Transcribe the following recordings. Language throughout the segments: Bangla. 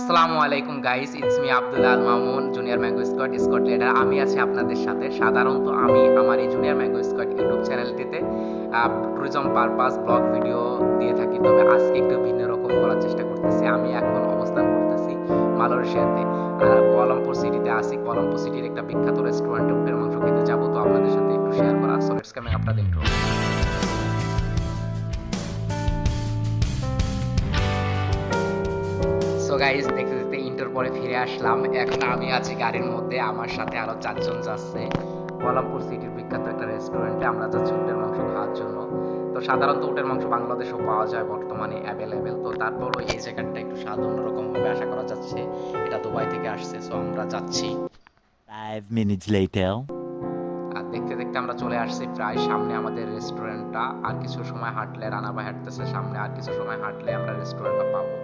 আসসালামু আলাইকুম guys, it's me Abdul Al Mamun, junior mango squad leader. আমি আছি আপনাদের সাথে। সাধারণত আমি আমার এই জুনিয়র ম্যাঙ্গো স্কোয়াড ইউটিউব চ্যানেলটিতে ট্যুরিজম পারপাস ব্লগ ভিডিও দিয়ে থাকি, তবে আজকে একটু ভিন্ন রকম করার চেষ্টা করতেছি। আমি এখন অবস্থান করতেছি মালয়েশিয়াতে, আর কুয়ালালামপুর সিটিতে আছি। কুয়ালালামপুর সিটির একটা বিখ্যাত রেস্টুরেন্টে উটের মাংস খেতে যাবো, তো আপনাদের সাথে একটু শেয়ার করা। So let's coming after the intro. So guys, দেখতে দেখতে ইন্টার পরে ফিরে আসলাম। এখন আমি আছি গাড়ির মধ্যে, আমার সাথে আরো 4 জন যাচ্ছে কোয়ালালামপুর সিটির বিখ্যাত একটা রেস্টুরেন্টে। আমরা যাচ্ছি উটের মাংস খাওয়ার জন্য। তো সাধারণত উটের মাংস বাংলাদেশেও পাওয়া যায় বর্তমানে অ্যাভেলেবেল, তো তারপরও এই জায়গাটা একটু স্বাদ অন্যরকম হবে আশা করা যাচ্ছে। এটা দুবাই থেকে আসছে, সো আমরা যাচ্ছি। 5 minutes later. আর দেখতে দেখতে আমরা চলে আসছি প্রায় সামনে আমাদের রেস্টুরেন্টটা। আর কিছু সময় হাঁটলে, রানা ভাই হাঁটতেছে সামনে, আর কিছু সময় হাঁটলে আমরা রেস্টুরেন্টটা পাবো।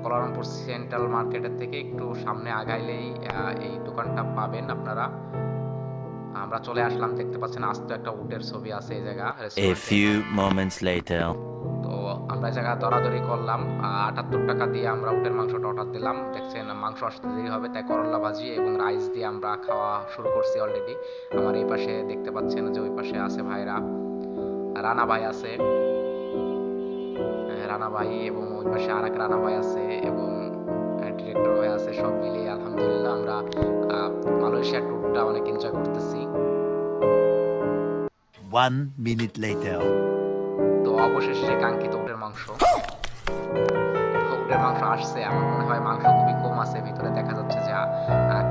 কোলালামপুর সেন্ট্রাল মার্কেটের থেকে একটু সামনে আগাইলেই এই দোকানটা পাবেন আপনারা। আমরা চলে আসলাম, দেখতে পাচ্ছেন আস্ত একটা উটের ছবি আছে এই জায়গা A রেস্টুরেন্টে। few moments later. তো আমরা এই জায়গা দরাদরি করলাম। 78 টাকা দিয়ে আমরা উটের মাংসটা অর্ডার দিলাম। দেখছেন মাংস আসতে দেরি হবে, তাই করল্লা ভাজি এবং রাইস দিয়ে আমরা খাওয়া শুরু করছি অলরেডি। আমার এই পাশে দেখতে পাচ্ছেন যে ওই পাশে আছে ভাইরা, রানা ভাই আছে, রানা ভাই, এবং ওই পাশে আর এক রানা ভাই আছে, এবং ডিরেক্টর ভাই আছে। সব মিলিয়ে আলহামদুলিল্লাহ আমরা মালয়েশিয়ার ট্যুরটা অনেক এনজয় করতেছি। 1 minute later. তো অবশেষে কাঙ্ক্ষিত উটের মাংস আসছে। আমার মনে হয় মাংস খুবই কম আছে ভিতরে, দেখা যাচ্ছে যে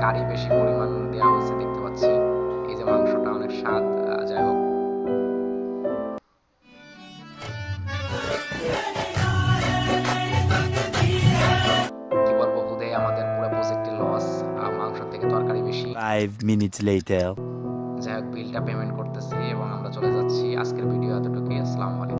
কারি বেশি পরিমাণ দেওয়া হয়েছে দেখতে পাচ্ছি। এই যে মাংসটা অনেক স্বাদ। যাই হোক, কি বলবো, হুদে আমাদের পুরো প্রজেক্টে লস, মাংস থেকে তরকারি বেশি। 5 minutes later. যাই হোক, বিলটা পেমেন্ট করতেছি এবং আমরা চলে যাচ্ছি। আজকের ভিডিও এতটুকুই। আসসালামু আলাইকুম।